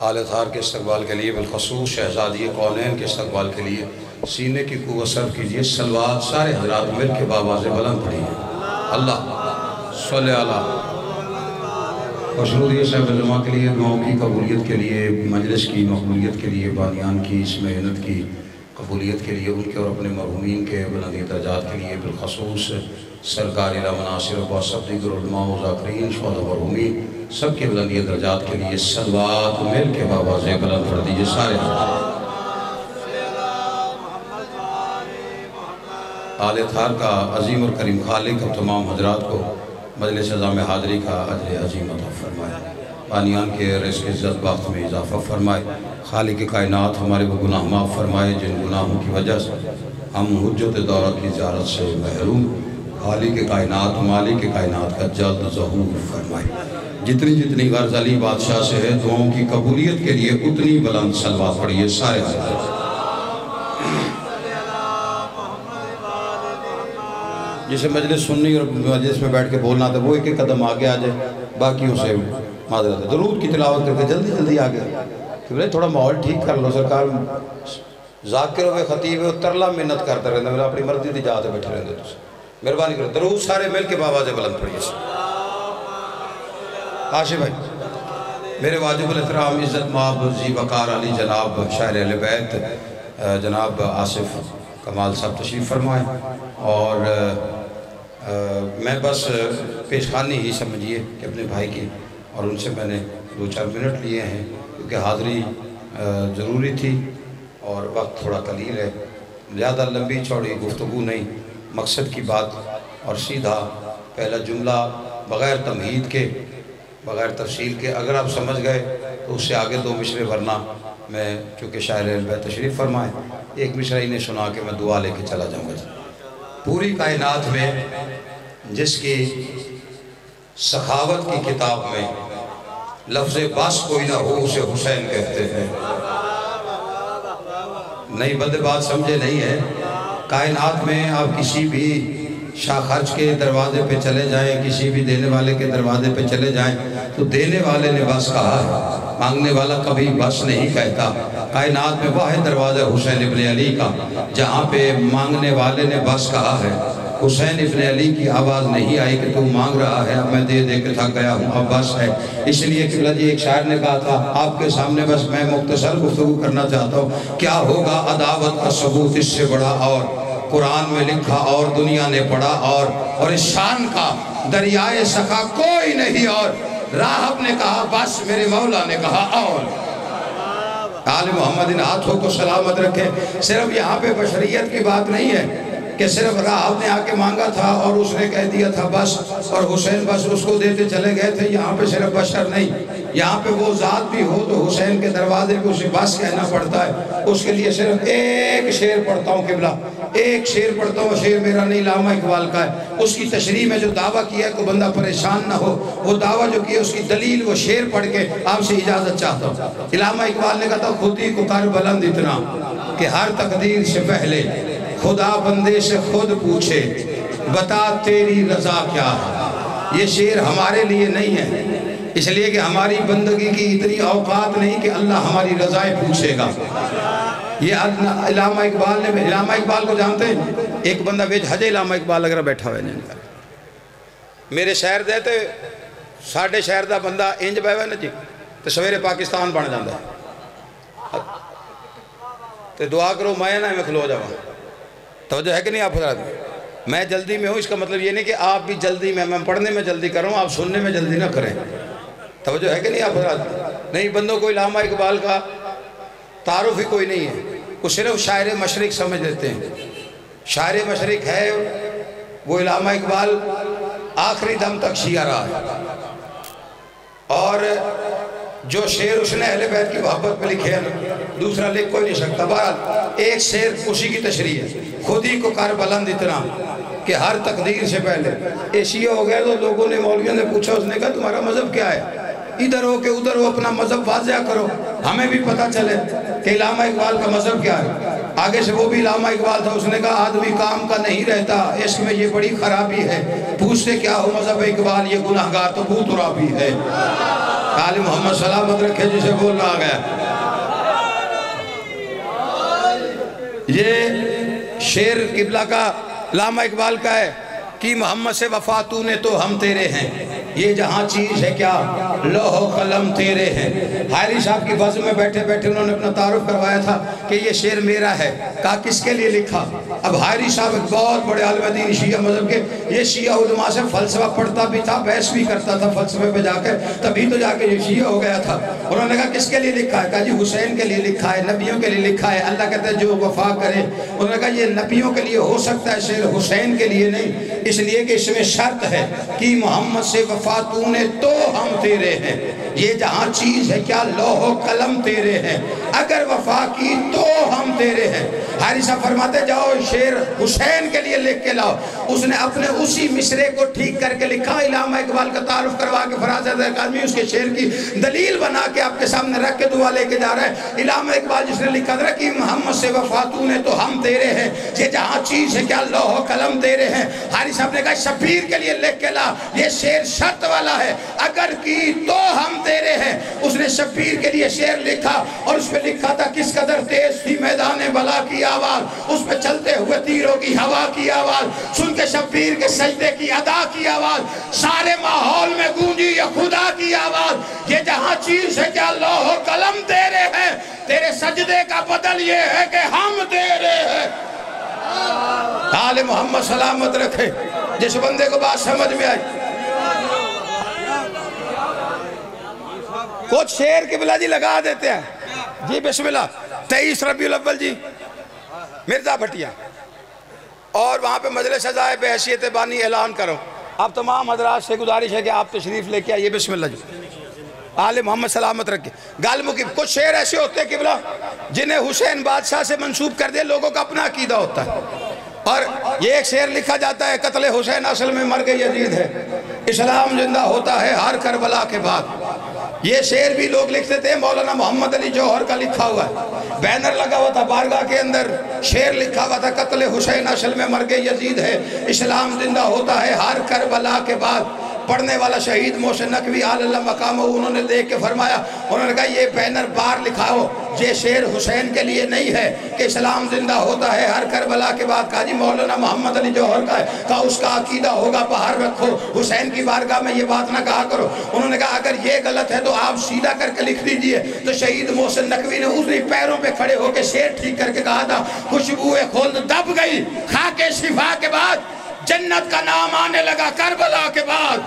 آل اطہار کے استقبال کے لیے بالخصوص شہزادی کونین کے استقبال کے لیے سینے کی قوت صرف کیجئے۔ صلوات سارے حضرات مل کے بآواز بلند پڑھیے۔ اللہ صلی اللہ خوشنودی صاحب علماء کے لیے دعاؤں کی قبولیت کے لیے، مجلس کی مقبولیت کے لیے، بانیان کی اس محنت کی قبولیت کے لیے، ان کے اور اپنے مرحومین کے بلندی درجات کے لیے بالخصوص سرکار اعلیٰ مناصر و سب دیگر علماء و ذاکرین شہداء و مرحومین سب کے بلندی درجات کے لیے صلوات مل کے بآواز بلند پڑھ دیجئے سارے۔ آل اطہار کا عظیم اور کریم خالق اور تمام حضرات کو مجلس عظام حاضری کا اجر عظیم عطا فرمائے، بانیان کے رزق عزت بخت میں اضافہ فرمائے، خالق کائنات ہمارے کو گناہ معاف فرمائے جن گناہوں کی وجہ سے ہم حجت دورہ کی زیارت سے محروم، خالق کائنات مالک کائنات کا جلد ظہور فرمائے۔ جتنی غرض علی بادشاہ سے ہے دعاؤں کی قبولیت کے لیے اتنی بلند صلوات پڑھیے سارے حضرات۔ جسے مجلس سننی اور مجلس میں بیٹھ کے بولنا تھا وہ ایک قدم آگے آ جائے، باقیوں سے معذرت ہے۔ درود کی تلاوت کر کے جلدی آگے کہ تھوڑا ماحول ٹھیک کر لو۔ سرکار ذاکر ہوئے خطیب ہوئے ترلا محنت کرتے رہتے میرا اپنی مرضی دی جاتے بیٹھے رہتے تھے، مہربانی کرو درود سارے مل کے بآواز بلند پڑھیے۔ عاشق بھائی میرے واجب الاحترام عزت مآب ذی وقار علی جناب شاعر اہل بیت جناب آصف کمال صاحب تشریف فرمائیں، اور میں بس پیشخانی ہی سمجھیے کہ اپنے بھائی کی، اور ان سے میں نے 2-4 منٹ لیے ہیں کیونکہ حاضری ضروری تھی اور وقت تھوڑا قلیل ہے، زیادہ لمبی چوڑی گفتگو نہیں، مقصد کی بات اور سیدھا پہلا جملہ بغیر تمہید کے بغیر تفصیل کے اگر آپ سمجھ گئے تو اس سے آگے 2 مشرے، ورنہ میں چونکہ شاعر اہل بیت تشریف فرمائیں ایک مشرہ انہیں سنا کے میں دعا لے کے چلا جاؤں گا۔ پوری کائنات میں جس کی سخاوت کی کتاب میں لفظ بس کوئی نہ ہو اسے حسین کہتے ہیں۔ نہیں بندے بات سمجھے نہیں ہے، کائنات میں آپ کسی بھی شاہ خرچ کے دروازے پہ چلے جائیں، کسی بھی دینے والے کے دروازے پہ چلے جائیں تو دینے والے نے بس کہا ہے، مانگنے والا کبھی بس نہیں کہتا۔ کائنات میں واحد دروازہ حسین ابن علی کا جہاں پہ مانگنے والے نے بس کہا ہے، حسین ابن علی کی آواز نہیں آئی کہ تو مانگ رہا ہے اب میں دے کے تھک گیا ہوں اب بس ہے۔ اس لیے قبلہ جی ایک شاعر نے کہا تھا آپ کے سامنے بس میں مختصر گفتگو کرنا چاہتا ہوں، کیا ہوگا عداوت کا ثبوت اس سے بڑا، اور قرآن میں لکھا اور دنیا نے پڑھا، اور اس شان کا دریائے سخا کوئی نہیں، اور راہب نے کہا بس میرے مولا نے کہا اور۔ آل محمد ان ہاتھوں کو سلامت رکھے۔ صرف یہاں پہ بشریت کی بات نہیں ہے کہ صرف راہب نے آ کے مانگا تھا اور اس نے کہہ دیا تھا بس، اور حسین بس اس کو دیتے چلے گئے تھے۔ یہاں پہ صرف بشر نہیں، یہاں پہ وہ ذات بھی ہو تو حسین کے دروازے پہ اسے بس کہنا پڑتا ہے۔ اس کے لیے صرف ایک شعر پڑھتا ہوں قبلہ، ایک شعر پڑھتا ہوں، شعر میرا نہیں علامہ اقبال کا ہے۔ اس کی تشریح میں جو دعویٰ کیا ہے کوئی بندہ پریشان نہ ہو، وہ دعویٰ جو کیا اس کی دلیل وہ شعر پڑھ کے آپ سے اجازت چاہتا ہوں۔ علامہ اقبال نے کہا تھا خود ہی کو کر بلند اتنا کہ ہر تقدیر سے پہلے خدا بندے سے خود پوچھے بتا تیری رضا کیا ہے۔ یہ شعر ہمارے لیے نہیں ہے، اس لیے کہ ہماری بندگی کی اتنی اوقات نہیں کہ اللہ ہماری رضائیں پوچھے گا۔ یہ علامہ اقبال نے، علامہ اقبال کو جانتے ہیں؟ ایک بندہ بیچ حج علامہ اقبال اگر بیٹھا ہوئے نہیں، میرے شہر دے تے ساڑھے شہر دا بندہ انج بے ہوئے نا جی تو سویرے پاکستان بن جاندہ ہے۔ تو دعا کرو میں نہ میں کھلو جاؤں، توجہ ہے کہ نہیں آپ حضرات؟ میں جلدی میں ہوں، اس کا مطلب یہ نہیں کہ آپ بھی جلدی میں پڑھنے میں جلدی کروں، آپ سننے میں جلدی نہ کریں۔ توجہ ہے کہ نہیں آپ حضرات؟ نہیں بندوں کو علامہ اقبال کا تعارف ہی کوئی نہیں ہے، وہ صرف شاعر مشرق سمجھ لیتے ہیں۔ شاعر مشرق ہے وہ علامہ اقبال آخری دم تک شیعہ رہا ہے، اور جو شعر اس نے اہل بیت کی محبت میں لکھے ہیں دوسرا لکھ کوئی نہیں سکتا۔ بہرحال ایک شعر اسی کی تشریح ہے، خود ہی کو کر بلند اتنا کہ ہر تقدیر سے پہلے۔ اے شیعہ ہو گیا تو لوگوں نے مولویوں نے پوچھا، اس نے کہا تمہارا مذہب کیا ہے؟ ادھر ہو کہ ادھر ہو اپنا مذہب واضح کرو، ہمیں بھی پتہ چلے کہ علامہ اقبال کا مذہب کیا ہے۔ آگے سے وہ بھی علامہ اقبال تھا، اس نے کہا آدمی کام کا نہیں رہتا، اس میں یہ بڑی خرابی ہے، پوچھتے کیا ہو مذہب اقبال، یہ گناہگار تو بو ترابی ہے۔ آل محمد سلامت رکھے جسے بولنا آ گیا۔ یہ شعر قبلہ کا علامہ اقبال کا ہے کہ محمد سے وفا تو نے تو ہم تیرے ہیں، یہ جہاں چیز ہے کیا لوح و قلم تیرے ہیں۔ حائری صاحب کی بزم میں بیٹھے بیٹھے انہوں نے اپنا تعارف کروایا تھا کہ یہ شعر میرا ہے، کہا کس کے لیے لکھا؟ اب حائری صاحب ایک بہت بڑے عالم دین شیعہ مذہب کے، یہ شیعہ علماء سے فلسفہ پڑھتا بھی تھا، بحث بھی کرتا تھا فلسفے پہ جا کر، تبھی تو جا کے یہ شیعہ ہو گیا تھا۔ انہوں نے کہا کس کے لیے لکھا ہے؟ کہا جی حسین کے لیے لکھا ہے، نبیوں کے لیے لکھا ہے، اللہ کہتا ہے جو وفا کرے۔ انہوں نے کہا یہ نبیوں کے لیے ہو سکتا ہے شعر، حسین کے لیے نہیں، اس لیے کہ اس میں شرط ہے کہ محمد سے وفا تو نے تو ہم تیرے ہیں، یہ جہاں چیز ہے کیا لوح و قلم تیرے ہیں، اگر وفا کی تو ہم تیرے ہیں۔ حائری صاحب فرماتے جاؤ شعر حسین کے لیے لکھ کے لاؤ۔ اس نے اپنے اسی مصرے کو ٹھیک کر کے لکھا، علامہ اقبال کا تعارف کروا کے فراز اکادمی اس کے شعر کی دلیل بنا کے آپ کے سامنے رکھ کے دعا لے کے جا رہا ہے۔ علامہ اقبال جس نے لکھا تھا کہ محمد سے وفا تو نے تو ہم تیرے ہیں، یہ جہاں چیز ہے کیا لوح و قلم تیرے ہیں۔ حائری صاحب نے کہا شبیر کے لیے لکھ کے لا، یہ شعر شرط والا ہے، اگر کی تو ہم تیرے ہیں۔ اس نے شبیر کے لیے شعر لکھا اور اس پہ لکھا تھا کس قدر تیز تھی میدان بلا کی آواز، اس پہ چلتے ہوئے تیروں کی ہوا کی آواز، سن کے شبیر کے سجدے کی ادا کی آواز، سارے ماحول میں گونجی یہ خدا کی آواز، یہ جہاں چیز ہے کیا لوح و قلم تیرے ہیں، تیرے سجدے کا بدل یہ ہے کہ ہم تیرے ہیں۔ آل محمد سلامت رکھے جس بندے کو بات سمجھ میں آئی۔ کچھ شعر قبلہ جی لگا دیتے ہیں جی، بسم اللہ 23 ربیع الاول جی مرزا بھٹیا، اور وہاں پہ مجلس سزائے بحیثیت بانی اعلان کرو۔ اب تمام حضرات سے گزارش ہے کہ آپ تشریف لے کے آئیے، بسم اللہ جی۔ آل محمد سلامت رکھے گال مکیب۔ کچھ شعر ایسے ہوتے ہیں قبلہ جنہیں حسین بادشاہ سے منسوب کر دے، لوگوں کا اپنا عقیدہ ہوتا ہے، اور یہ ایک شعر لکھا جاتا ہے قتل حسین اصل میں مرگ یزید ہے، اسلام زندہ ہوتا ہے ہر کربلا کے بعد۔ یہ شعر بھی لوگ لکھتے تھے، مولانا محمد علی جوہر کا لکھا ہوا ہے، بینر لگا ہوا تھا بارگاہ کے اندر، شعر لکھا ہوا تھا قتل حسین اصل میں مرگ یزید ہے، اسلام زندہ ہوتا ہے ہر کربلا کے بعد۔ پڑھنے والا شہید محسن نقوی آل اللہ مقامہ انہوں نے دیکھ کے فرمایا، انہوں نے کہا یہ بینر بار لکھاؤ، یہ شعر حسین کے لیے نہیں ہے کہ اسلام زندہ ہوتا ہے ہر کربلا کے بعد۔ کہا جی مولانا محمد علی جوہر کا ہے، کہا اس کا عقیدہ ہوگا باہر رکھو، حسین کی بارگاہ میں یہ بات نہ کہا کرو۔ انہوں نے کہا اگر یہ غلط ہے تو آپ سیدھا کر کے لکھ دیجئے۔ تو شہید محسن نقوی نے اسی پیروں پہ کھڑے ہو کے شعر ٹھیک کر کے کہا تھا، خوشبوئے خلد دب گئی خاک شفا کے بعد، جنت کا نام آنے لگا کربلا کے بعد۔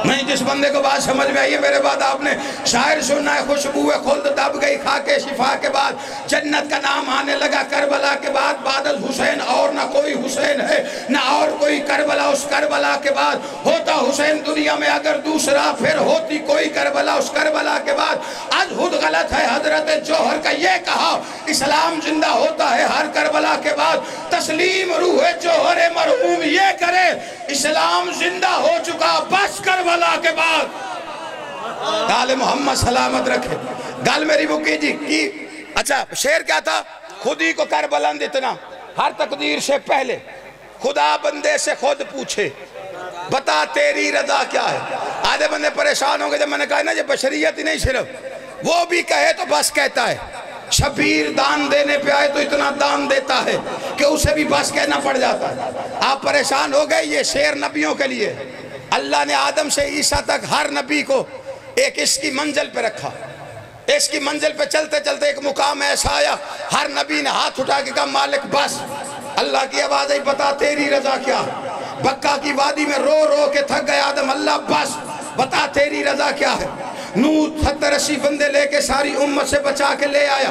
نہیں، جس بندے کو بات سمجھ میں آئیے میرے بعد آپ نے شاعر سننا ہے، خوشبوئے خلد دب گئی خاک شفا کے بعد، جنت کا نام آنے لگا کربلا کے بعد، بعد از حسین اور نہ کوئی حسین ہے نہ اور کوئی کربلا اس کربلا کے بعد، ہوتا حسین دنیا میں اگر دوسرا پھر ہوتی کوئی کربلا اس کربلا کے بعد۔ آج خود غلط ہے حضرت جوہر کا یہ کہا اسلام زندہ ہوتا ہے ہر کربلا کے بعد، تسلیم روح جوہر مرحوم یہ کرے اسلام زندہ ہو چکا بس کربلا کے بعد۔ آل محمد سلامت رکھے گال میری مکی جی کی۔ اچھا شعر کیا تھا؟ خودی کو کر بلند اتنا ہر تقدیر سے پہلے خدا بندے سے خود پوچھے بتا تیری رضا کیا ہے۔ آدھے بندے پریشان ہوں گے جب میں نے کہا نا یہ بشریت ہی نہیں، صرف وہ بھی کہے تو بس کہتا ہے، شبیر دان دینے پہ آئے تو اتنا دان دیتا ہے کہ اسے بھی بس کہنا پڑ جاتا ہے۔ آپ پریشان ہو گئے، یہ شعر نبیوں کے لیے۔ اللہ نے آدم سے عیسیٰ تک ہر نبی کو ایک اس کی منزل پہ رکھا، اس کی منزل پہ چلتے چلتے ایک مقام ایسا آیا، ہر نبی نے ہاتھ اٹھا کے کہا مالک بس۔ اللہ کی آواز آئی بتا تیری رضا کیا ہے۔ بکا کی وادی میں رو رو کے تھک گئے آدم، اللہ بس بتا تیری رضا کیا ہے۔ نوح 70-80 بندے لے کے ساری امت سے بچا کے لے آیا،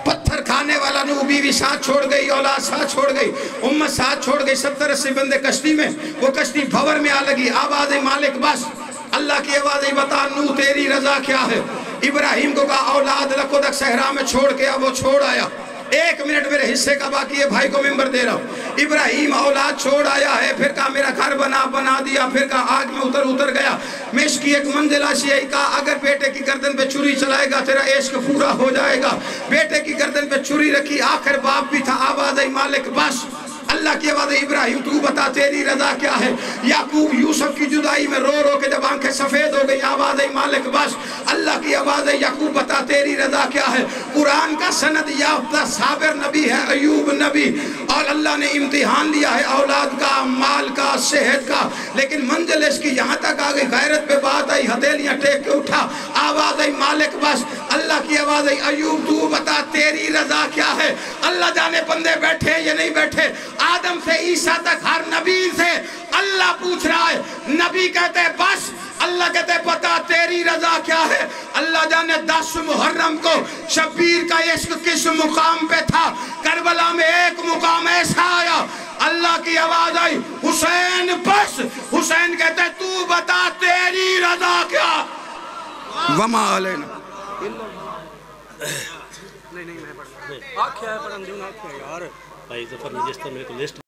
پتھر کھانے والا نوح بیوی ساتھ چھوڑ گئی، اولاد ساتھ چھوڑ گئی، امت ساتھ چھوڑ گئی، 70-80 بندے کشتی میں، وہ کشتی بھور میں آ لگی، آواز مالک بس۔ اللہ کی آواز بتا نوح تیری رضا کیا ہے۔ ابراہیم کو کہا اولاد رکھو تک صحرا میں چھوڑ کے، اب وہ چھوڑ آیا۔ 1 منٹ میرے حصے کا باقی ہے، بھائی کو ممبر دے رہا ہوں۔ ابراہیم اولاد چھوڑ آیا ہے، پھر کہا میرا گھر بنا دیا، پھر کہا آگ میں اتر گیا۔ عشق کی ایک منزل ایسی ہے، کہا اگر بیٹے کی گردن پہ چھری چلائے گا تیرا عشق پورا ہو جائے گا۔ بیٹے کی گردن پہ چھری رکھی، آخر باپ بھی تھا، آواز آئی مالک بس۔ اللہ کی آواز ابراہیم تو بتا تیری رضا کیا ہے. یعقوب یوسف کی جدائی میں رو رو کے جب آنکھیں سفید ہو گئی آواز مالک بس. اللہ کی آواز یعقوب بتا تیری رضا کیا ہے. قرآن کا سند یافتہ صابر نبی ہے ایوب نبی, اور اللہ نے امتحان لیا ہے اولاد کا, مال کا, صحت کا, لیکن منزل اس کی یہاں تک آ گئی. غیرت پہ بات آئی, ہتھیلیاں ٹیک کے اٹھا, آواز آئی مالک بس. اللہ کی آواز آئی ایوب تو بتا تیری رضا کیا ہے. اللہ جانے بندے بیٹھے یا نہیں بیٹھے, آدم سے عیسیٰ تک ہر نبی سے اللہ پوچھ رہا ہے. نبی کہتے ہیں بس, اللہ کہتے ہیں بتا تیری رضا کیا ہے. اللہ جانے 10 محرم کو شبیر کا عشق کس مقام پہ تھا. کربلا میں ایک مقام ایسا آیا, اللہ کی آواز آئی حسین بس. حسین کہتے ہیں تو بتا تیری رضا کیا. وما علینا نہیں میں پڑھنا آنکھ ہے پڑھن دیوں آنکھ ہے یار بھائی ظفر میں جس طرح میرے کو لسٹ